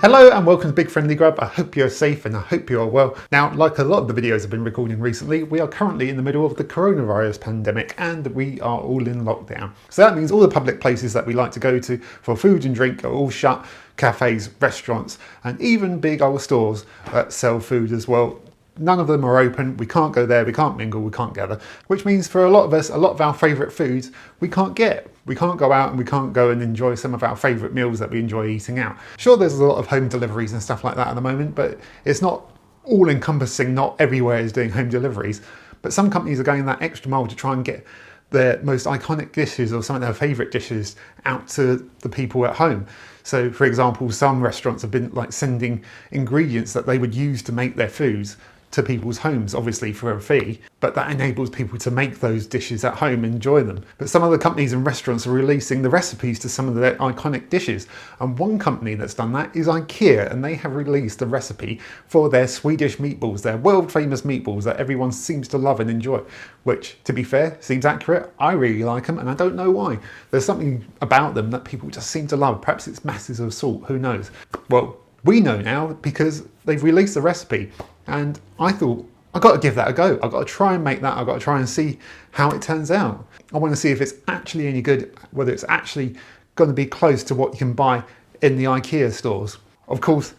Hello and welcome to Big Friendly Grub. I hope you're safe and I hope you're well. Now, like a lot of the videos I've been recording recently, we are currently in the middle of the coronavirus pandemic and we are all in lockdown. So that means all the public places that we like to go to for food and drink are all shut. Cafes, restaurants, and even big old stores that sell food as well. None of them are open. We can't go there, we can't mingle, we can't gather. Which means for a lot of us, a lot of our favourite foods we can't get. We can't go out and we can't go and enjoy some of our favourite meals that we enjoy eating out. Sure, there's a lot of home deliveries and stuff like that at the moment, but it's not all encompassing, not everywhere is doing home deliveries. But some companies are going that extra mile to try and get their most iconic dishes or some of their favourite dishes out to the people at home. So for example, some restaurants have been like sending ingredients that they would use to make their foods to people's homes, obviously for a fee, but that enables people to make those dishes at home and enjoy them. But some other companies and restaurants are releasing the recipes to some of their iconic dishes. And one company that's done that is IKEA, and they have released a recipe for their Swedish meatballs, their world famous meatballs that everyone seems to love and enjoy, which to be fair, seems accurate. I really like them and I don't know why. There's something about them that people just seem to love. Perhaps it's masses of salt, who knows? Well, we know now because they've released the recipe. And I thought, I've got to give that a go. I've got to try and make that. I've got to try and see how it turns out. I want to see if it's actually any good, whether it's actually going to be close to what you can buy in the IKEA stores. Of course,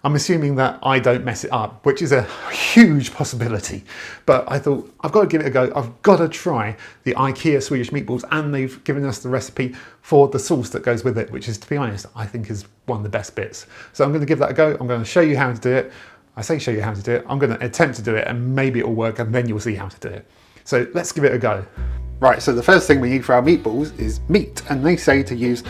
I'm assuming that I don't mess it up, which is a huge possibility. But I thought, I've got to give it a go. I've got to try the IKEA Swedish meatballs, and they've given us the recipe for the sauce that goes with it, which is, to be honest, I think is one of the best bits. So I'm going to give that a go. I'm going to show you how to do it. I say show you how to do it, I'm going to attempt to do it and maybe it'll work and then you'll see how to do it. So let's give it a go. Right, so the first thing we need for our meatballs is meat, and they say to use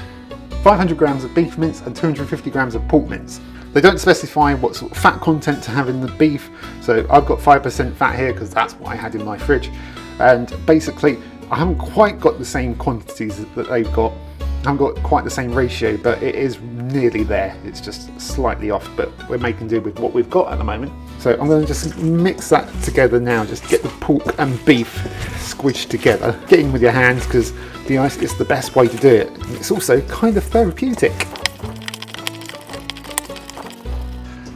500 grams of beef mince and 250 grams of pork mince. They don't specify what sort of fat content to have in the beef, so I've got 5% fat here because that's what I had in my fridge. And basically, I haven't quite got the same quantities that they've got. I haven't got quite the same ratio, but it is nearly there. It's just slightly off, but we're making do with what we've got at the moment. So I'm going to just mix that together now, just get the pork and beef squished together. Get in with your hands because to be honest, it's the best way to do it. It's also kind of therapeutic.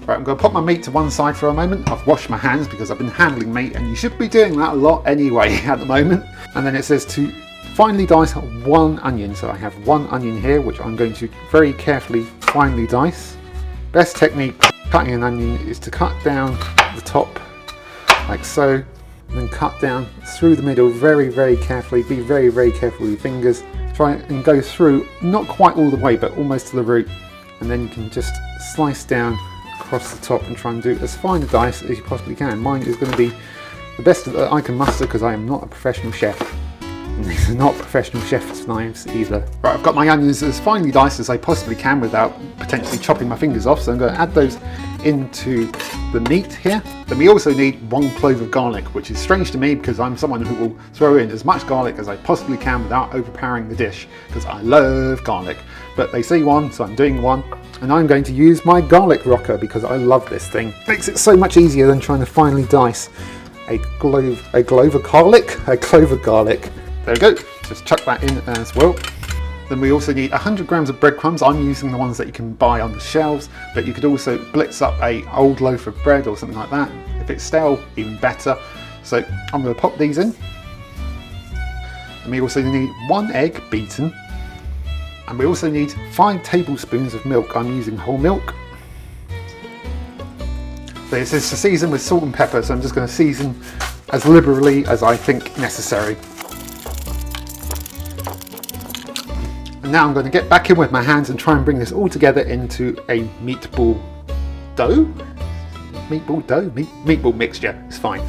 Right, I'm going to pop my meat to one side for a moment. I've washed my hands because I've been handling meat, and you should be doing that a lot anyway at the moment. And then it says to finely dice one onion. So I have one onion here, which I'm going to very carefully finely dice. Best technique cutting an onion is to cut down the top like so, and then cut down through the middle very carefully. Be very careful with your fingers. Try and go through, not quite all the way, but almost to the root. And then you can just slice down across the top and try and do as fine a dice as you possibly can. Mine is going to be the best that I can muster because I am not a professional chef. These are not professional chef's knives either. Right, I've got my onions as finely diced as I possibly can without potentially chopping my fingers off, so I'm going to add those into the meat here. Then we also need 1 clove of garlic, which is strange to me because I'm someone who will throw in as much garlic as I possibly can without overpowering the dish, because I love garlic. But they say 1, so I'm doing 1. And I'm going to use my garlic rocker because I love this thing. It makes it so much easier than trying to finely dice a clove of garlic. There we go, just chuck that in as well. Then we also need 100 grams of breadcrumbs. I'm using the ones that you can buy on the shelves, but you could also blitz up a old loaf of bread or something like that. If it's stale, even better. So I'm going to pop these in. And we also need 1 egg beaten. And we also need 5 tablespoons of milk. I'm using whole milk. So it says to season with salt and pepper, so I'm just going to season as liberally as I think necessary. Now I'm going to get back in with my hands and try and bring this all together into a meatball dough? Meatball dough? Meatball mixture, it's fine.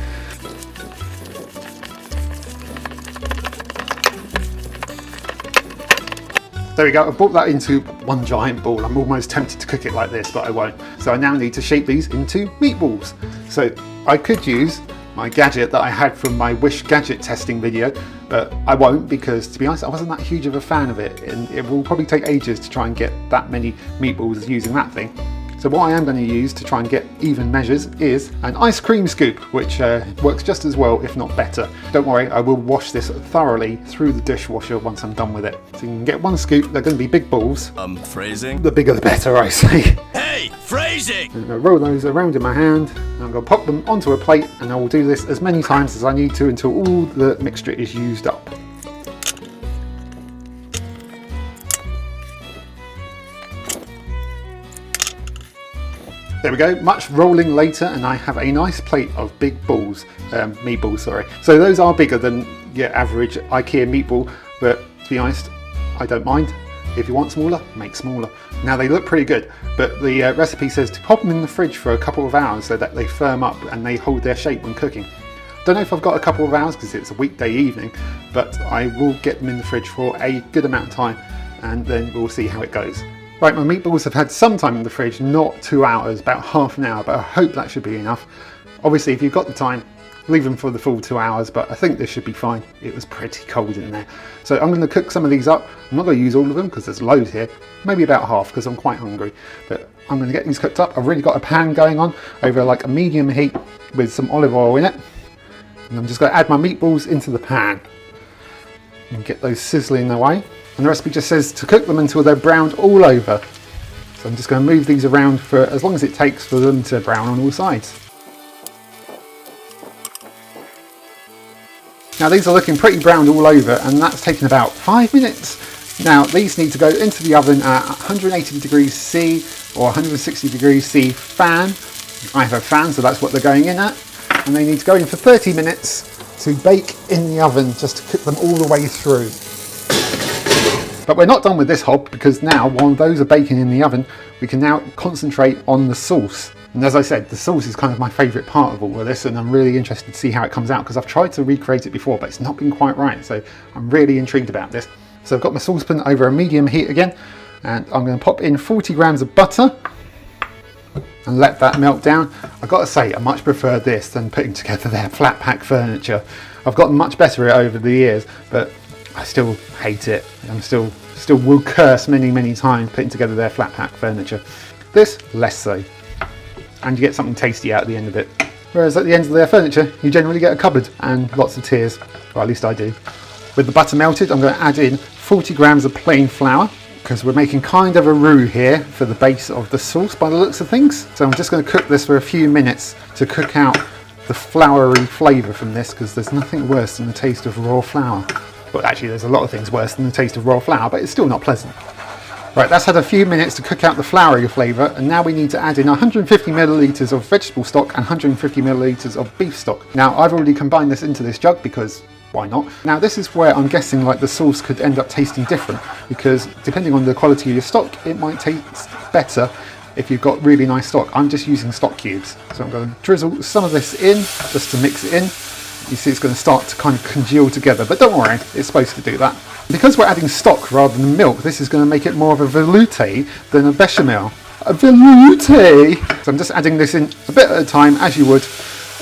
There we go, I've brought that into one giant ball. I'm almost tempted to cook it like this, but I won't. So I now need to shape these into meatballs. So I could use my gadget that I had from my Wish gadget testing video, but I won't because, to be honest, I wasn't that huge of a fan of it, and it will probably take ages to try and get that many meatballs using that thing. So what I am going to use to try and get even measures is an ice cream scoop, which works just as well, if not better. Don't worry, I will wash this thoroughly through the dishwasher once I'm done with it. So you can get one scoop. They're going to be big balls. Phrasing? The bigger the better, I say. Hey, phrasing! I'm going to roll those around in my hand, and I'm going to pop them onto a plate, and I will do this as many times as I need to until all the mixture is used up. There we go, much rolling later, and I have a nice plate of big balls, meatballs, sorry. So those are bigger than your average IKEA meatball, but to be honest, I don't mind. If you want smaller, make smaller. Now they look pretty good, but the recipe says to pop them in the fridge for a couple of hours so that they firm up and they hold their shape when cooking. Don't know if I've got a couple of hours because it's a weekday evening, but I will get them in the fridge for a good amount of time, and then we'll see how it goes. Right, my meatballs have had some time in the fridge, not 2 hours, about half an hour, but I hope that should be enough. Obviously, if you've got the time, leave them for the full 2 hours, but I think this should be fine. It was pretty cold in there. So I'm going to cook some of these up. I'm not going to use all of them because there's loads here, maybe about half because I'm quite hungry. But I'm going to get these cooked up. I've really got a pan going on over like a medium heat with some olive oil in it. And I'm just going to add my meatballs into the pan and get those sizzling away. And the recipe just says to cook them until they're browned all over. So I'm just going to move these around for as long as it takes for them to brown on all sides. Now these are looking pretty browned all over, and that's taken about 5 minutes. Now these need to go into the oven at 180 degrees C or 160 degrees C fan. I have a fan, so that's what they're going in at. And they need to go in for 30 minutes to bake in the oven, just to cook them all the way through. But we're not done with this hob, because now while those are baking in the oven, we can now concentrate on the sauce. And as I said, the sauce is kind of my favourite part of all of this, and I'm really interested to see how it comes out because I've tried to recreate it before, but it's not been quite right. So I'm really intrigued about this. So I've got my saucepan over a medium heat again, and I'm going to pop in 40 grams of butter and let that melt down. I've got to say, I much prefer this than putting together their flat pack furniture. I've gotten much better at it over the years, but I still hate it. I'm still will curse many times putting together their flat pack furniture. This, less so. And you get something tasty out at the end of it. Whereas at the end of their furniture, you generally get a cupboard and lots of tears. Well, at least I do. With the butter melted, I'm going to add in 40 grams of plain flour, because we're making kind of a roux here for the base of the sauce by the looks of things. So I'm just going to cook this for a few minutes to cook out the floury flavour from this, because there's nothing worse than the taste of raw flour. Well, actually there's a lot of things worse than the taste of raw flour, but it's still not pleasant. Right, that's had a few minutes to cook out the floury flavour, and now we need to add in 150 millilitres of vegetable stock and 150 millilitres of beef stock. Now I've already combined this into this jug because why not? Now this is where I'm guessing like the sauce could end up tasting different, because depending on the quality of your stock, it might taste better if you've got really nice stock. I'm just using stock cubes. So I'm going to drizzle some of this in just to mix it in. You see it's going to start to kind of congeal together, but don't worry, it's supposed to do that. Because we're adding stock rather than milk, this is going to make it more of a velouté than a bechamel. A velouté! So I'm just adding this in a bit at a time, as you would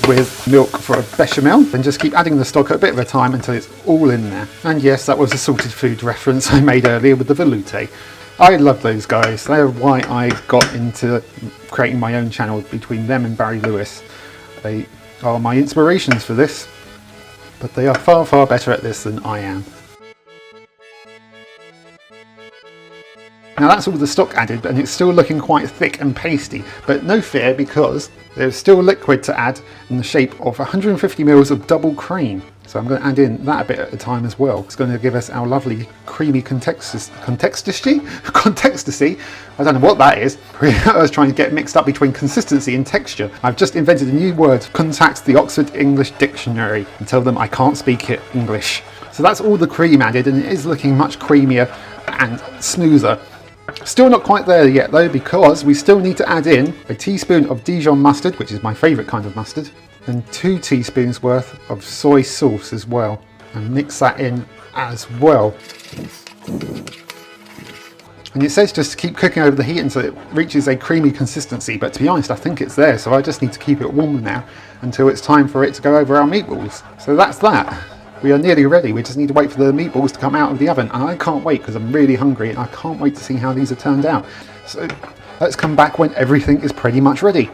with milk for a bechamel. Then just keep adding the stock at a bit of a time until it's all in there. And yes, that was a salted food reference I made earlier with the velouté. I love those guys. They're why I got into creating my own channel between them and Barry Lewis. They are my inspirations for this, but they are far better at this than I am. Now that's all the stock added, and it's still looking quite thick and pasty, but no fear, because there's still liquid to add in the shape of 150 ml of double cream. So I'm going to add in that a bit at a time as well. It's going to give us our lovely creamy contextacy. I don't know what that is. I was trying to get mixed up between consistency and texture. I've just invented a new word. Contact the Oxford English Dictionary and tell them I can't speak it English. So that's all the cream added, and it is looking much creamier and smoother. Still not quite there yet though, because we still need to add in a teaspoon of Dijon mustard, which is my favourite kind of mustard, and 2 teaspoons worth of soy sauce as well, and mix that in as well. And it says just to keep cooking over the heat until it reaches a creamy consistency, but to be honest I think it's there, so I just need to keep it warm now until it's time for it to go over our meatballs. So that's that. We are nearly ready. We just need to wait for the meatballs to come out of the oven, and I can't wait because I'm really hungry and I can't wait to see how these have turned out. So let's come back when everything is pretty much ready.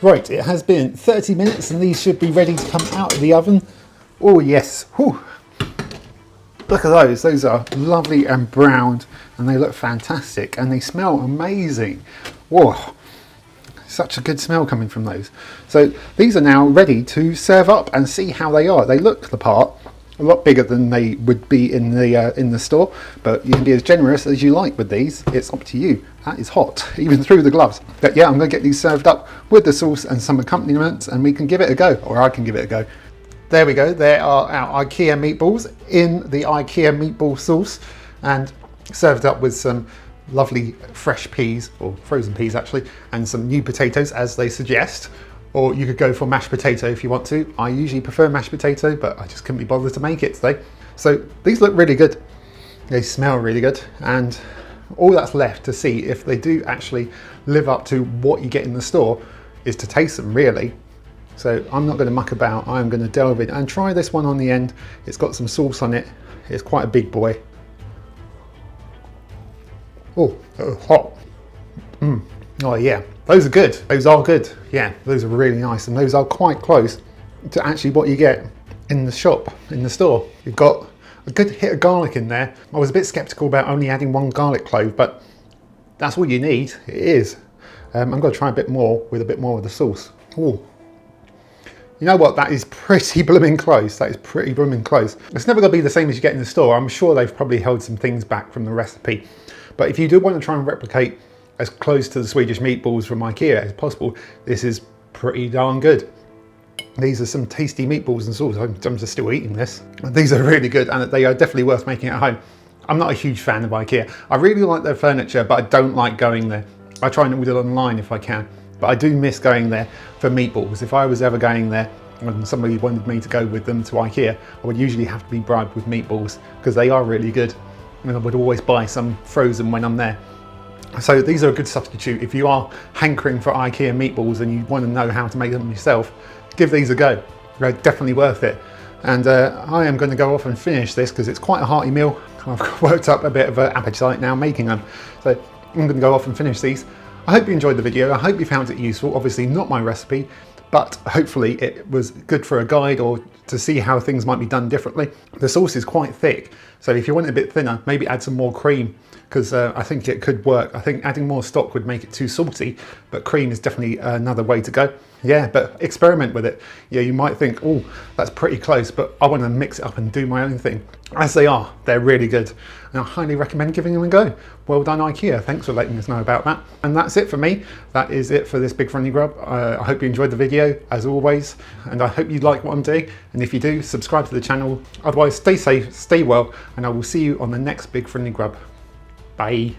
Right, it has been 30 minutes and these should be ready to come out of the oven. Oh yes, whew. Look at those. Those are lovely and browned and they look fantastic and they smell amazing. Whoa, such a good smell coming from those. So these are now ready to serve up and see how they are. They look the part, a lot bigger than they would be in the store, but you can be as generous as you like with these. It's up to you. That is hot, even through the gloves. But yeah, I'm going to get these served up with the sauce and some accompaniments and we can give it a go, or I can give it a go. There we go, there are our IKEA meatballs in the IKEA meatball sauce and served up with some lovely fresh peas, or frozen peas actually, and some new potatoes as they suggest. Or you could go for mashed potato if you want to. I usually prefer mashed potato, but I just couldn't be bothered to make it today. So these look really good. They smell really good. And all that's left to see if they do actually live up to what you get in the store is to taste them, really. So I'm not going to muck about. I'm going to delve in and try this one on the end. It's got some sauce on it. It's quite a big boy. Oh, hot. Oh yeah, those are good. Those are good. Yeah, those are really nice. And those are quite close to actually what you get in the shop, in the store. You've got a good hit of garlic in there. I was a bit skeptical about only adding one garlic clove, but that's all you need. It is. I'm going to try a bit more with the sauce. Oh, you know what? That is pretty blooming close. That is pretty blooming close. It's never going to be the same as you get in the store. I'm sure they've probably held some things back from the recipe. But if you do want to try and replicate as close to the Swedish meatballs from IKEA as possible, this is pretty darn good. These are some tasty meatballs and sauce. I'm just still eating this. These are really good and they are definitely worth making at home. I'm not a huge fan of IKEA. I really like their furniture, but I don't like going there. I try and order online if I can, but I do miss going there for meatballs. If I was ever going there and somebody wanted me to go with them to IKEA, I would usually have to be bribed with meatballs because they are really good. And I would always buy some frozen when I'm there. So these are a good substitute. If you are hankering for IKEA meatballs and you want to know how to make them yourself, give these a go. They're definitely worth it. And I am going to go off and finish this because it's quite a hearty meal. I've worked up a bit of an appetite now making them. So I'm going to go off and finish these. I hope you enjoyed the video. I hope you found it useful. Obviously not my recipe, but hopefully it was good for a guide or to see how things might be done differently. The sauce is quite thick, so if you want it a bit thinner, maybe add some more cream, because I think it could work. I think adding more stock would make it too salty, but cream is definitely another way to go. Yeah, but experiment with it. Yeah, you might think, oh, that's pretty close, but I want to mix it up and do my own thing. As they are, they're really good. And I highly recommend giving them a go. Well done, IKEA. Thanks for letting us know about that. And that's it for me. That is it for this Big Friendly Grub. I hope you enjoyed the video, as always, and I hope you like what I'm doing. And if you do, subscribe to the channel. Otherwise, stay safe, stay well, and I will see you on the next Big Friendly Grub. Bye.